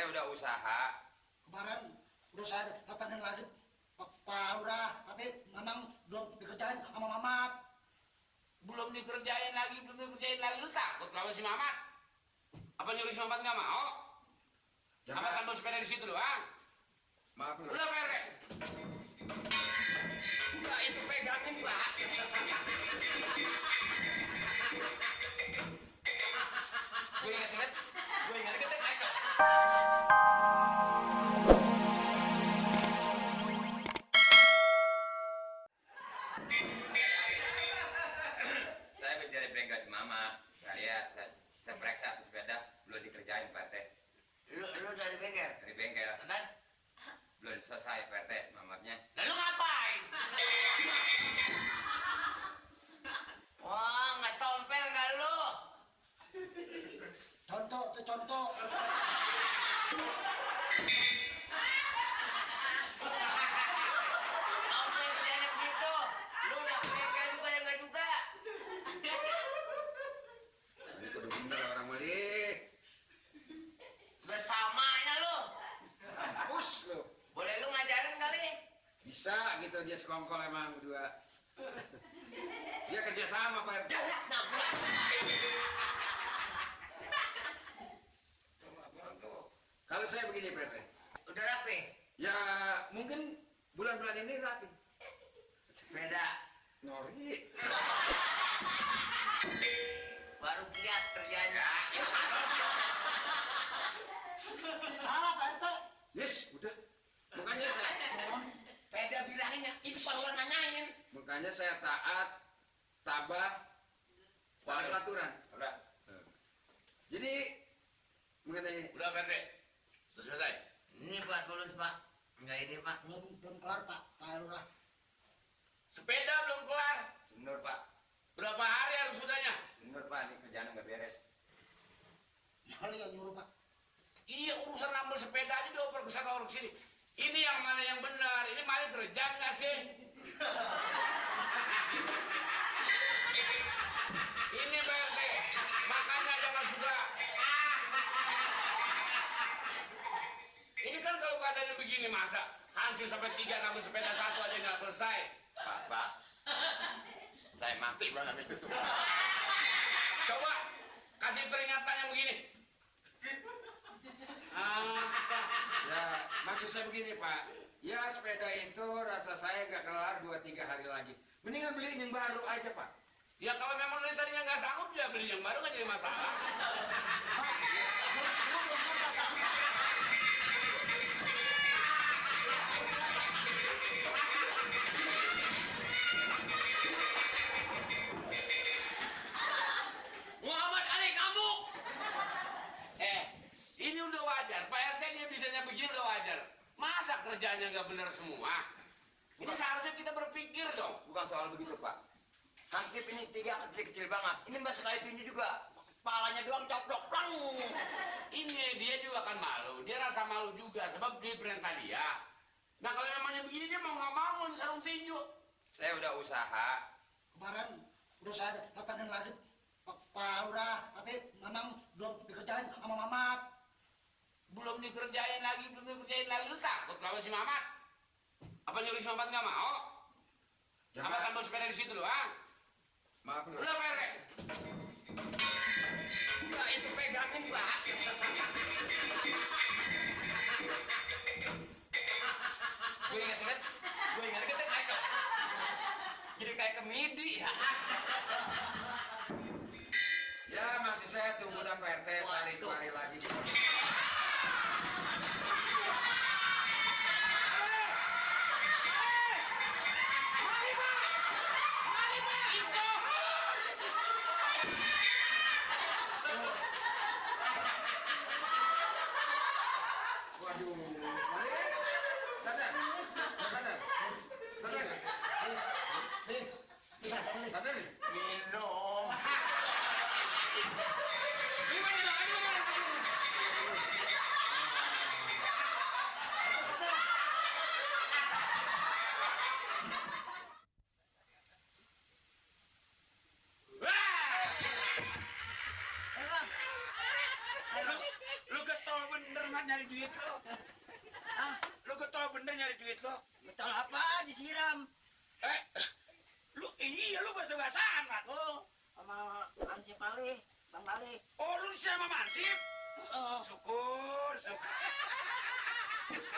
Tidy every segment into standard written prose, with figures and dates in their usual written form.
Saya udah usaha. Kemarin udah saya datangin lagi Pak Lurah, tapi memang belum dikerjain sama Mamat. Belum dikerjain lagi. Lu takut lawan si Mamat? Apa nyuruh si Mamat nggak mau? Ya, apa kan mau sepeda di situ doang? Maaf, udah Pak. Enggak, itu pegangin, Pak. Gue ingat-ingat saya habis dari bengkel si Mama. Saya lihat, saya periksa tuh sepeda belum dikerjain, Pak RT. Lu dari bengkel? Dari bengkel. Terus? Belum selesai, Pak RT, Mamatnya. Lalu ngapain? Wah, nggak tompel nggak lu? Contoh tuh contoh. Tompel kerjanya begitu. Lu udah bengkel juga ya nggak juga? Ini kudu bener orang beli. Udah samanya lu. Mampus lu. Boleh lu ngajarin kali? Bisa gitu, dia sekongkol emang berdua. Dia kerja sama, Pak RT. Kalau saya begini, Pak RT. Udah rapi? Ya mungkin bulan-bulan ini rapi. Sepeda Nori. baru giat kerjanya. Salah Pak RT. Yes, udah. Makanya saya Sepeda bilangin ya, itu kalau orang nanyain. makanya saya taat, tabah, pada peraturan. Udah. Jadi mengenai Udah Pak RT. Sudah selesai. Ini Pak tulis Pak. Enggak ini Pak. Belum kelar Pak Lurah. Sepeda belum kelar. sumber, Pak. Berapa hari harus sudahnya? Sumber, Pak, ini kerjaan nggak beres. Malah yang nyuruh Pak. Iya, urusan nambel sepeda aja dioper ke sana orang sini. Ini yang mana yang benar? Ini malah kerja nggak sih? Ini Pak RT. Makanya jangan suka. Ini kan kalau keadaannya begini masa hancur sampai 3 nambel sepeda satu aja nggak selesai. Pak, saya mati belum habis tutup. Coba kasih peringatan yang begini. Ya, maksud saya begini, Pak. Ya, sepeda itu rasa saya nggak kelar 2-3 hari lagi. Mendingan beli yang baru aja, Pak. Ya kalau memang dari tadinya nggak sanggup ya beli yang baru kan jadi masalah. Muhammad Ali ngamuk. Ini udah wajar. Pak RT dia bisanya begini udah wajar. Masa kerjanya nggak benar semua? Ini seharusnya kita berpikir dong. Bukan soal begitu, Pak. Hansip ini 3 kecil-kecil banget. Ini masuk kayak tinju juga. Kepalanya doang coplok, plang. Ini dia juga kan malu. Dia rasa malu juga sebab dia perintah dia. Nah kalau memangnya begini dia mau nggak mau sarung tinju. Saya udah usaha. Kemarin udah saya datangin lagi Pak Lurah, tapi memang belum dikerjain sama Mamat. Belum dikerjain lagi. Lu takut lawan si Mamat? Apa nyuruh si Mamat nggak mau? Ya, apa kan mau sepeda di situ doang? Maaf, Lur. Udah Pak RT. Enggak, itu pegangin, Pak. Gue ingat-ingat kayak jadi kayak kemidi ya. Ya, masih saya tunggu dan Pak RT sehari 2 hari lagi. Waduh, sadar nggak? Sadar nih? Minum. amat nyari duit lo. Ah, lo getol bener nyari duit lo. Betul apa? Disiram. Eh, lu bahasa-bahasaan, Mat. Oh, sama Ansip Ali, Bang Ali. Oh, lu sama Mansip? Oh, Syukur.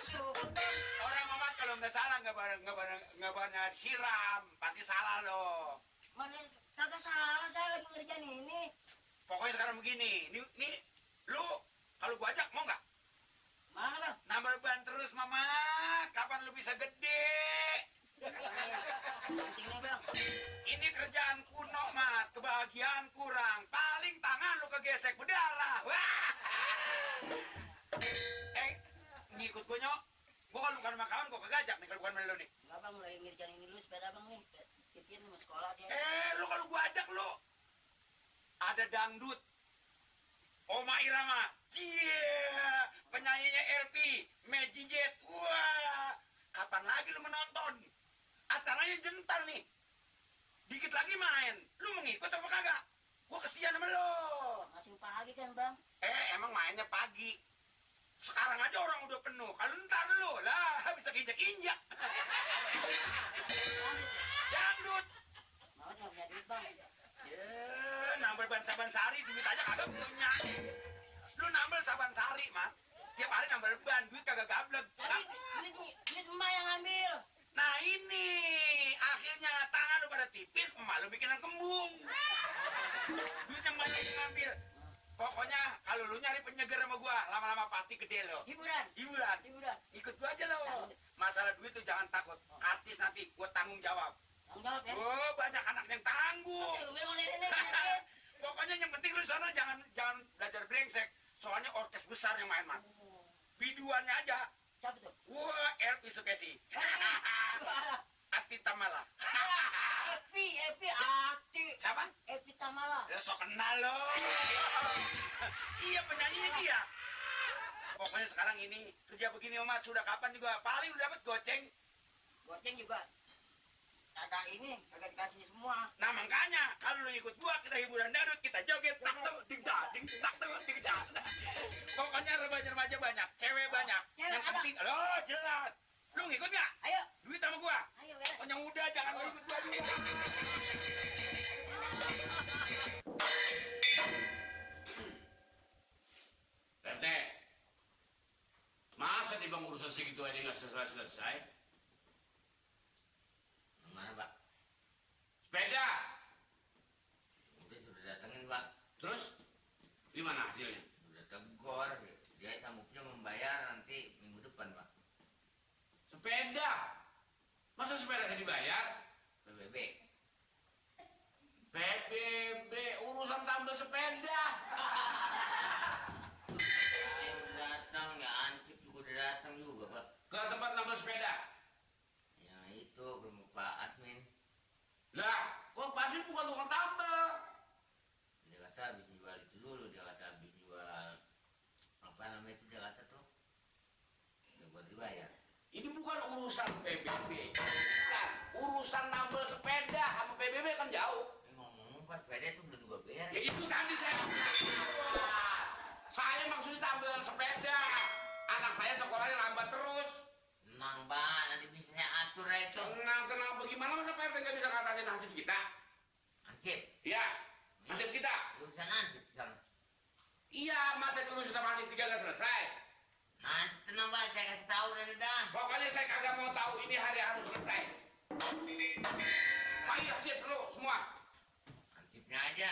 syukur Bang. Orang Mamat kalau nggak salah nggak banyak siram, pasti salah lo. Mana kagak salah, saya lagi ngerjain ini. Pokoknya sekarang begini, nih, lu kalau gua ajak mau nggak? Mana Bang? Nambah ban terus, Mamat. Kapan lu bisa gede? Pentingnya Bang. Ini kerjaan kuno, Mat. Kebahagiaan kurang. Paling tangan lu kegesek berdarah. Wah. Ngikut gue, Nyok. Gue kan bukan sama kawan, gue kegajak nih kalau bukan sama lu nih. Enggak Bang, lagi ngerjain ini dulu sepeda Bang nih. Titin mau sekolah dia. Lu kalau gue ajak lu. Ada dangdut. Oma Irama. Penyanyinya LP. Magic Jet. Wah. Kapan lagi lu menonton? Acaranya jentar nih. Dikit lagi main. Lu mau ngikut apa kagak? Gua kesian sama lu. Masih pagi kan Bang? Emang mainnya pagi. Sekarang aja orang udah penuh. Kalau ntar lu lah bisa injak-injak. Dangdut. Mama nggak punya duit Bang. Ya, nambel ban saban sari duit aja kagak punya. Lu nambel saban sari, Mat. Tiap hari nambel ban, duit kagak gablek. Tapi duit emak yang ambil. Nah ini, akhirnya tangan lu pada tipis, emak lu bikinan kembung. Duit yang banyak yang ngambil. Pokoknya kalau lu nyari penyeger sama gua, lama-lama pasti gede lo. Hiburan. Hiburan. Ikut gua aja lo. Masalah duit lu jangan takut. Kartis nanti gua tanggung jawab. Tanggung jawab ya. Oh, banyak anak yang tanggung. Memang ini. Pokoknya yang penting lu sana jangan belajar brengsek. Soalnya orkes besar yang main, Mat. Biduannya aja. Siapa tuh? Wah, Elvi Sukesi. Ati Tamala. Epi, Ati. Siapa? Epi Tamala. Ya sok kenal lo. Iya, penyanyinya dia. Pokoknya sekarang ini kerja begini, Omat. Sudah kapan juga paling udah dapat goceng. Goceng juga. Kagak dikasih semua. Nah makanya kalau lu ikut gua kita hiburan dangdut, kita joget tak tuh ding tak tuh ding tak. Pokoknya remaja banyak, cewek banyak. Cewek Yang ada. penting lo jelas. Lu ngikut nggak? Ayo. Duit sama gua. Ayo beres. Oh, yang udah jangan lu ikut gua. Rete, masa nih Bang urusan segitu aja nggak selesai? Mana Pak? Sepeda. Udah sudah datengin Pak. Terus gimana hasilnya? Udah tegur. Dia sanggupnya membayar nanti minggu depan Pak. Sepeda. Masa sepeda saya dibayar? PBB. PBB urusan tambal sepeda. Saya udah datang ya, Ansip juga udah datang juga Pak. Ke tempat tambal sepeda. Ya itu belum Pak Asmin. Lah, kok Pak Asmin bukan tukang tambal? Dia kata habis jual itu dulu. Dia kata habis jual apa namanya itu, dia kata tuh udah buat dibayar. Ini bukan urusan PBB. Bukan. Urusan nambal sepeda sama PBB kan jauh. Ngomong pas sepeda itu belum juga Ya beres. itu tadi saya. Saya maksudnya tambal sepeda. Anak saya sekolahnya lambat terus. Tenang Pak, nanti bisa saya atur ya itu. Kenapa gimana masa Pak RT nggak bisa ngatasin nasib kita? Ansip, Iya, nasib kita. urusan Ansip sana. Iya, masa dulu sama nasib tiga nggak selesai. Nanti tenang Pak, saya kasih tahu nanti dah. Pokoknya saya kagak mau tahu ini hari harus selesai. Ayo siap dulu semua. Ansipnya aja.